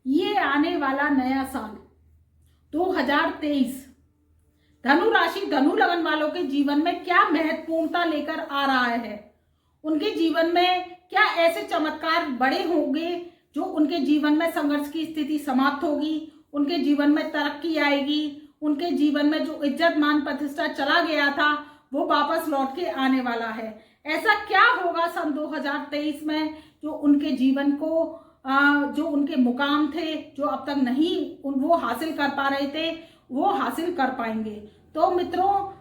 ये आने वाला नया साल 2023 धनु राशि धनु लगन वालों के जीवन में क्या महत्वपूर्णता लेकर आ रहा है। उनके जीवन में क्या ऐसे चमत्कार बड़े होंगे जो उनके जीवन में संघर्ष की स्थिति समाप्त होगी, उनके जीवन में तरक्की आएगी, उनके जीवन में जो इज्जत मान प्रतिष्ठा चला गया था वो वापस लौट के आने वाला है। ऐसा क्या होगा सन 2023 में जो उनके जीवन को जो उनके मुकाम थे जो अब तक नहीं वो हासिल कर पा रहे थे वो हासिल कर पाएंगे। तो मित्रों,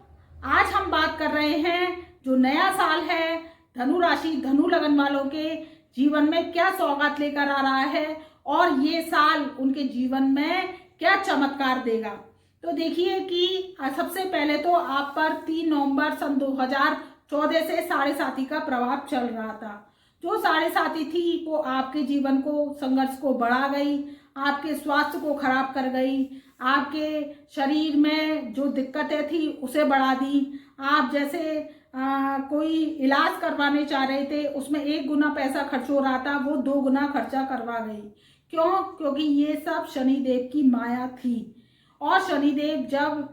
आज हम बात कर रहे हैं जो नया साल है धनु राशि धनु लगन वालों के जीवन में क्या सौगात लेकर आ रहा है और ये साल उनके जीवन में क्या चमत्कार देगा। तो देखिए कि सबसे पहले तो आप पर 3 नवंबर सन 2014 से साढ़े साथी का प्रभाव चल रहा था। जो साढ़े साथी थी वो आपके जीवन को संघर्ष को बढ़ा गई, आपके स्वास्थ्य को खराब कर गई, आपके शरीर में जो दिक्कतें थी उसे बढ़ा दी। आप जैसे कोई इलाज करवाने चाह रहे थे उसमें 1 गुना पैसा खर्च हो रहा था वो 2 गुना खर्चा करवा गई। क्यों? क्योंकि ये सब शनिदेव की माया थी। और शनिदेव जब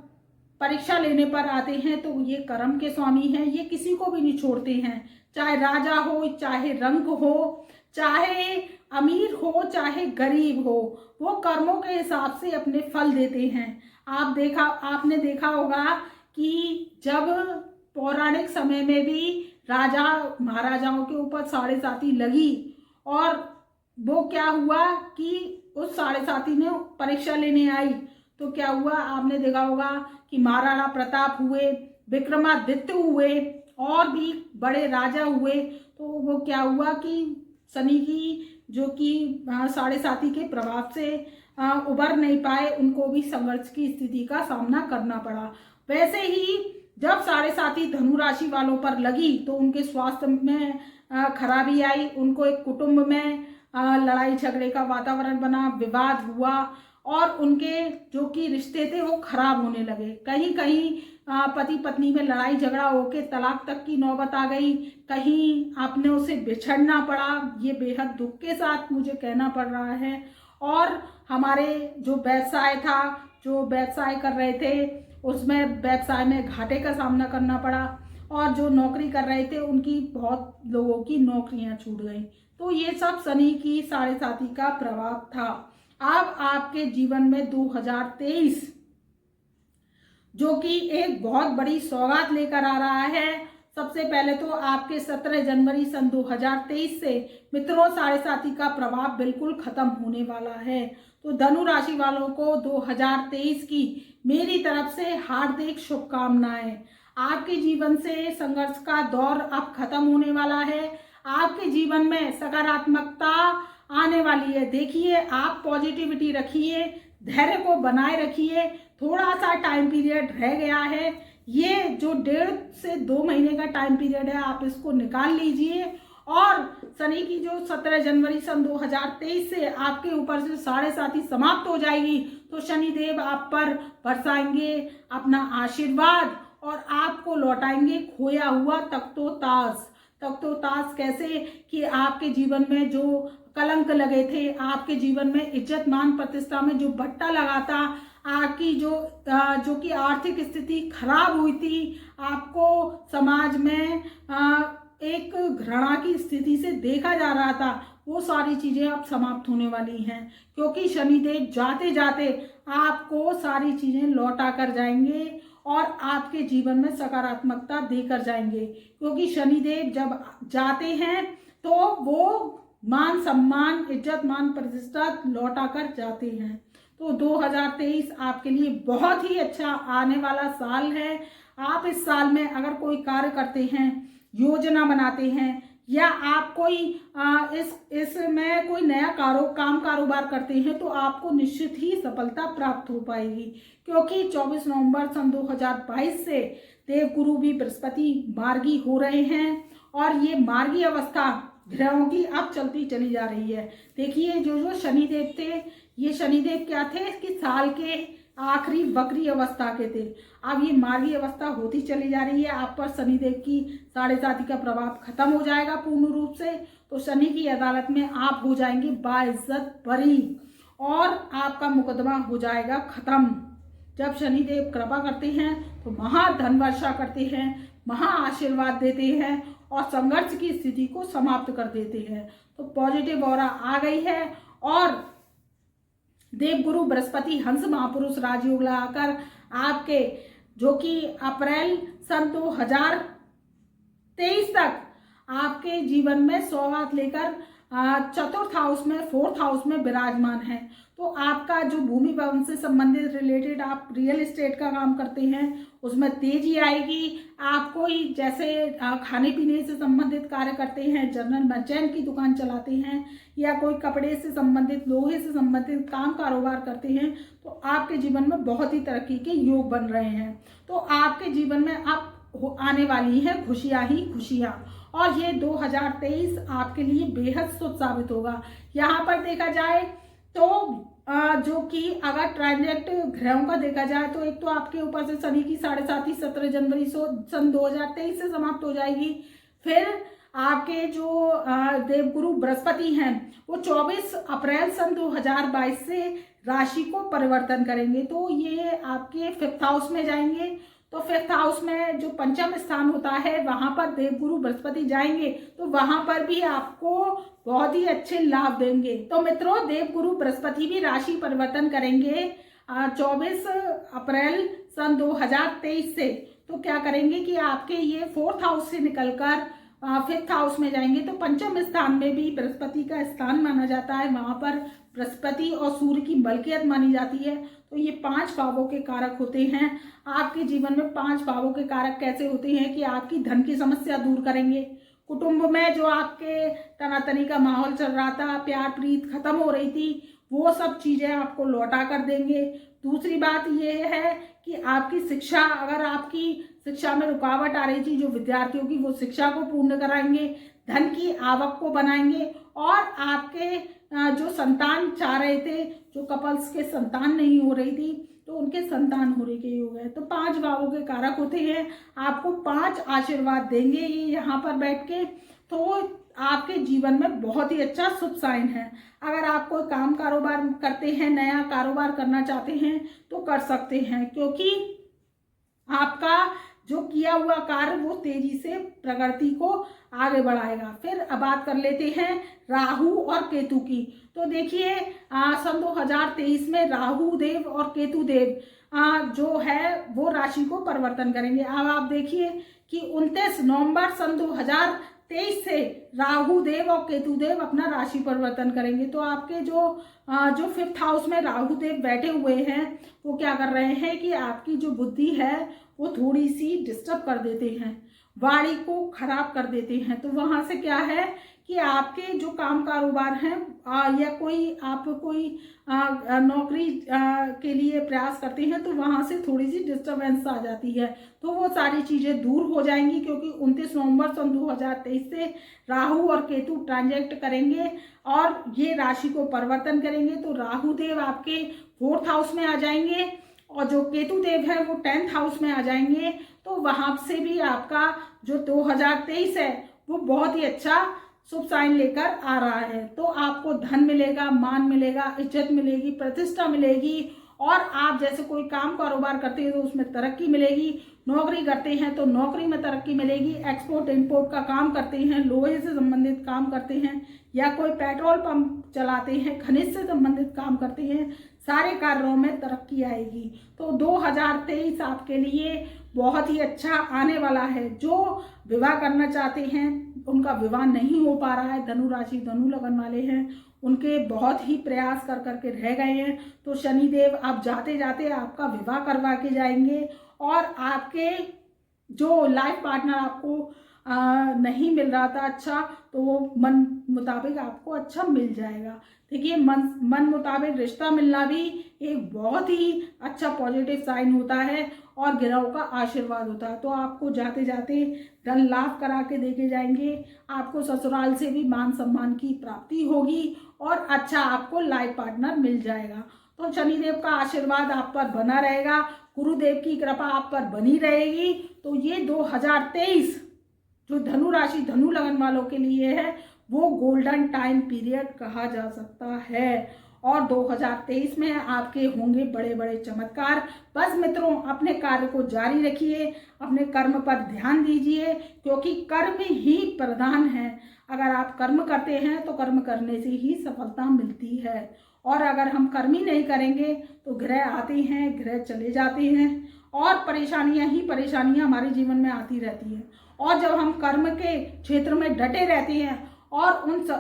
परीक्षा लेने पर आते हैं तो ये कर्म के स्वामी हैं, ये किसी को भी नहीं छोड़ते हैं, चाहे राजा हो, चाहे रंग हो, चाहे अमीर हो, चाहे गरीब हो, वो कर्मों के हिसाब से अपने फल देते हैं। आपने देखा होगा कि जब पौराणिक समय में भी राजा महाराजाओं के ऊपर साढ़े साती लगी और वो क्या हुआ कि उस साढ़े साती ने परीक्षा लेने आई तो क्या हुआ, आपने देखा होगा कि महाराणा प्रताप हुए, विक्रमादित्य हुए और भी बड़े राजा हुए। तो वो क्या हुआ कि शनि की जो कि साढ़े साती के प्रभाव से उबर नहीं पाए, उनको भी संघर्ष की स्थिति का सामना करना पड़ा। वैसे ही जब साढ़े साती धनु राशि वालों पर लगी तो उनके स्वास्थ्य में खराबी आई, उनको एक कुटुंब में लड़ाई झगड़े का वातावरण बना, विवाद हुआ और उनके जो कि रिश्ते थे वो खराब होने लगे। कहीं कहीं पति पत्नी में लड़ाई झगड़ा होके तलाक तक की नौबत आ गई, कहीं आपने उसे बिछड़ना पड़ा। ये बेहद दुख के साथ मुझे कहना पड़ रहा है। और हमारे जो व्यवसाय था, जो व्यवसाय कर रहे थे उसमें व्यवसाय में घाटे का सामना करना पड़ा और जो नौकरी कर रहे थे उनकी बहुत लोगों की नौकरियां छूट गई। तो ये सब शनि की साढ़े साती का प्रभाव था। अब आपके जीवन में 2023 जो कि एक बहुत बड़ी सौगात लेकर आ रहा है। सबसे पहले तो आपके 17 जनवरी सन 2023 से मित्रों साढ़े साती का प्रभाव बिल्कुल खत्म होने वाला है। तो धनु राशि वालों को 2023 की मेरी तरफ से हार्दिक शुभकामनाएं। आपके जीवन से संघर्ष का दौर अब खत्म होने वाला है। आपके जीवन में सकारात्मकता आने वाली है। देखिए, आप पॉजिटिविटी रखिए, धैर्य को बनाए रखिए। थोड़ा सा टाइम पीरियड रह गया है, ये जो 1.5 से 2 महीने का टाइम पीरियड है आप इसको निकाल लीजिए। और शनि की जो 17 जनवरी सन 2023 से आपके ऊपर से साढ़े साती समाप्त हो जाएगी तो शनिदेव आप पर बरसाएंगे अपना आशीर्वाद और आपको लौटाएंगे खोया हुआ तख्तो-ताज। कैसे कि आपके जीवन में जो कलंक लगे थे, आपके जीवन में इज्जत मान प्रतिष्ठा में जो भट्टा लगा था, आपकी जो कि आर्थिक स्थिति खराब हुई थी, आपको समाज में एक घृणा की स्थिति से देखा जा रहा था, वो सारी चीजें अब समाप्त होने वाली हैं। क्योंकि शनिदेव जाते जाते आपको सारी चीजें लौटा कर जाएंगे और आपके जीवन में सकारात्मकता देकर जाएंगे। क्योंकि शनिदेव जब जाते हैं तो वो मान सम्मान इज्जत मान प्रतिष्ठा लौटा कर जाते हैं। तो 2023 आपके लिए बहुत ही अच्छा आने वाला साल है। आप इस साल में अगर कोई कार्य करते हैं, योजना बनाते हैं या आप कोई इसमें कोई नया कारोबार करते हैं तो आपको निश्चित ही सफलता प्राप्त हो पाएगी। क्योंकि 24 नवंबर सन 2022 से देवगुरु भी बृहस्पति मार्गी हो रहे हैं और ये मार्गी अवस्था ग्रहों की अब चलती चली जा रही है। देखिए, जो शनिदेव थे, ये शनिदेव क्या थे कि साल के आखिरी वक्री अवस्था के थे। अब ये मार्गी अवस्था होती चली जा रही है। आप पर शनिदेव की साढ़े साती का प्रभाव खत्म हो जाएगा पूर्ण रूप से। तो शनि की अदालत में आप हो जाएंगे बाइज्जत बरी और आपका मुकदमा हो जाएगा खत्म। जब शनिदेव कृपा करते हैं तो महाधन वर्षा करते हैं, महा आशीर्वाद देते हैं और संघर्ष की स्थिति को समाप्त कर देते हैं। तो पॉजिटिव ऑरा आ गई है और देवगुरु बृहस्पति हंस महापुरुष राजयोग लगाकर आपके जो कि अप्रैल सन 2023 तक आपके जीवन में सौगात लेकर चतुर्थ हाउस में, फोर्थ हाउस में विराजमान है। तो आपका जो भूमि भवन से संबंधित रिलेटेड आप रियल एस्टेट का काम करते हैं उसमें तेजी आएगी। आप कोई जैसे खाने पीने से संबंधित कार्य करते हैं, जनरल मर्चेंट की दुकान चलाते हैं या कोई कपड़े से संबंधित, लोहे से संबंधित काम कारोबार करते हैं तो आपके जीवन में बहुत ही तरक्की के योग बन रहे हैं। तो आपके जीवन में अब आने वाली है खुशियां ही खुशियां और ये 2023 आपके लिए बेहद शुभ साबित होगा। यहाँ पर देखा जाए तो जो कि अगर ट्रांजेक्ट ग्रहों का देखा जाए तो एक तो आपके ऊपर से शनि की 7.5 17 जनवरी सन 2023 से समाप्त हो जाएगी। फिर आपके जो देवगुरु बृहस्पति हैं वो 24 अप्रैल सन 2022 से राशि को परिवर्तन करेंगे। तो ये आपके 5th हाउस में जाएंगे। तो 5th हाउस में जो पंचम स्थान होता है वहां पर देवगुरु बृहस्पति जाएंगे तो वहां पर भी आपको बहुत ही अच्छे लाभ देंगे। तो मित्रों, देवगुरु बृहस्पति भी राशि परिवर्तन करेंगे 24 अप्रैल सन 2023 से। तो क्या करेंगे कि आपके ये 4th हाउस से निकलकर 5th हाउस में जाएंगे। तो पंचम स्थान में भी बृहस्पति का स्थान माना जाता है, वहां पर बृहस्पति और सूर्य की मलकियत मानी जाती है। तो ये 5 भावों के कारक होते हैं। आपके जीवन में 5 भावों के कारक कैसे होते हैं कि आपकी धन की समस्या दूर करेंगे, कुटुंब में जो आपके तनातनी का माहौल चल रहा था, प्यार प्रीत खत्म हो रही थी, वो सब चीजें आपको लौटा कर देंगे। दूसरी बात ये है कि आपकी शिक्षा, अगर आपकी शिक्षा में रुकावट आ रही थी जो विद्यार्थियों की, वो शिक्षा को पूर्ण कराएंगे, धन की आवक को बनाएंगे और आपके जो संतान चाह रहे थे, जो कपल्स के संतान नहीं हो रही थी तो उनके संतान होने के योग है। तो 5 भावों के कारक होते हैं, आपको 5 आशीर्वाद देंगे ये यहाँ पर बैठ के। तो आपके जीवन में बहुत ही अच्छा शुभ साइन है। अगर आप कोई काम कारोबार करते हैं, नया कारोबार करना चाहते हैं तो कर सकते हैं, क्योंकि आपका जो किया हुआ कार्य वो तेजी से प्रगति को आगे बढ़ाएगा। फिर अब बात कर लेते हैं राहु और केतु की। तो देखिए सन 2023 में राहु देव और केतु देव जो है वो राशि को परिवर्तन करेंगे। अब आप देखिए कि 29 नवंबर सन 2023 से राहु देव और केतु देव अपना राशि परिवर्तन करेंगे। तो आपके जो 5th हाउस में राहु देव बैठे हुए हैं वो क्या कर रहे हैं कि आपकी जो बुद्धि है वो थोड़ी सी डिस्टर्ब कर देते हैं, वाणी को खराब कर देते हैं। तो वहां से क्या है कि आपके जो काम कारोबार हैं या आप कोई नौकरी के लिए प्रयास करते हैं तो वहां से थोड़ी सी डिस्टर्बेंस आ जाती है। तो वो सारी चीजें दूर हो जाएंगी, क्योंकि 29 नवंबर सन 2023 से राहु और केतु ट्रांजेक्ट करेंगे और ये राशि को परिवर्तन करेंगे। तो राहु देव आपके 4th हाउस में आ जाएंगे और जो केतु देव है वो 10th हाउस में आ जाएंगे। तो वहां से भी आपका जो 2023 है वो बहुत ही अच्छा शुभ साइन लेकर आ रहा है। तो आपको धन मिलेगा, मान मिलेगा, इज्जत मिलेगी, प्रतिष्ठा मिलेगी और आप जैसे कोई काम कारोबार करते हैं तो उसमें तरक्की मिलेगी। नौकरी करते हैं तो नौकरी में तरक्की मिलेगी। एक्सपोर्ट इंपोर्ट का काम करते हैं, लोहे से संबंधित काम करते हैं या कोई पेट्रोल पंप चलाते हैं, खनिज से संबंधित काम करते हैं, सारे कार्यों में तरक्की आएगी। तो 2023 आपके लिए बहुत ही अच्छा आने वाला है। जो विवाह करना चाहते हैं उनका विवाह नहीं हो पा रहा है, धनु राशि धनु लगन वाले हैं, उनके बहुत ही प्रयास कर करके रह गए हैं, तो शनिदेव आप जाते जाते आपका विवाह करवा के जाएंगे और आपके जो लाइफ पार्टनर आपको नहीं मिल रहा था अच्छा, तो वो मन मुताबिक आपको अच्छा मिल जाएगा। देखिए मन मुताबिक रिश्ता मिलना भी एक बहुत ही अच्छा पॉजिटिव साइन होता है और ग्रहों का आशीर्वाद होता है। तो आपको जाते जाते धन लाभ करा के देके जाएंगे, आपको ससुराल से भी मान सम्मान की प्राप्ति होगी और अच्छा आपको लाइफ पार्टनर मिल जाएगा। तो शनिदेव का आशीर्वाद आप पर बना रहेगा, गुरुदेव की कृपा आप पर बनी रहेगी। तो ये 2023 जो धनु राशि धनु लगन वालों के लिए है वो गोल्डन टाइम पीरियड कहा जा सकता है और 2023 में आपके होंगे बड़े बड़े चमत्कार। बस मित्रों, अपने कार्य को जारी रखिए, अपने कर्म पर ध्यान दीजिए, क्योंकि कर्म ही प्रधान है। अगर आप कर्म करते हैं तो कर्म करने से ही सफलता मिलती है, और अगर हम कर्म ही नहीं करेंगे तो ग्रह आते हैं, ग्रह चले जाते हैं, और परेशानियां ही परेशानियां हमारे जीवन में आती रहती हैं। और जब हम कर्म के क्षेत्र में डटे रहते हैं और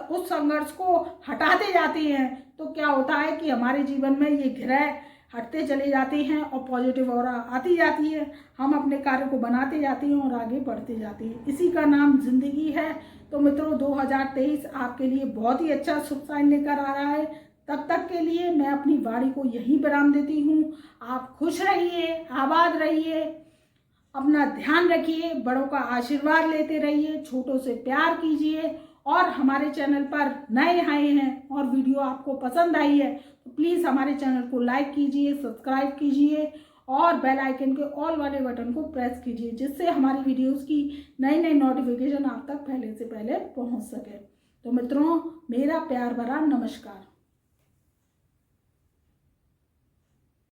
उस संघर्ष को हटाते जाते हैं, तो क्या होता है कि हमारे जीवन में ये ग्रह हटते चले जाते हैं और पॉजिटिव ऑरा आती जाती है। हम अपने कार्य को बनाते जाते हैं और आगे बढ़ते जाते हैं। इसी का नाम जिंदगी है। तो मित्रों, 2023 आपके लिए बहुत ही अच्छा शुभ साइन लेकर आ रहा है। तब तक के लिए मैं अपनी वाणी को यहीं विराम देती हूँ। आप खुश रहिए, आबाद रहिए, अपना ध्यान रखिए, बड़ों का आशीर्वाद लेते रहिए, छोटों से प्यार कीजिए। और हमारे चैनल पर नए आए हैं और वीडियो आपको पसंद आई है तो प्लीज़ हमारे चैनल को लाइक कीजिए, सब्सक्राइब कीजिए और बेल आइकन के ऑल वाले बटन को प्रेस कीजिए, जिससे हमारी वीडियोस की नई नई नोटिफिकेशन आप तक पहले से पहले पहुंच सके। तो मित्रों, मेरा प्यार भरा नमस्कार।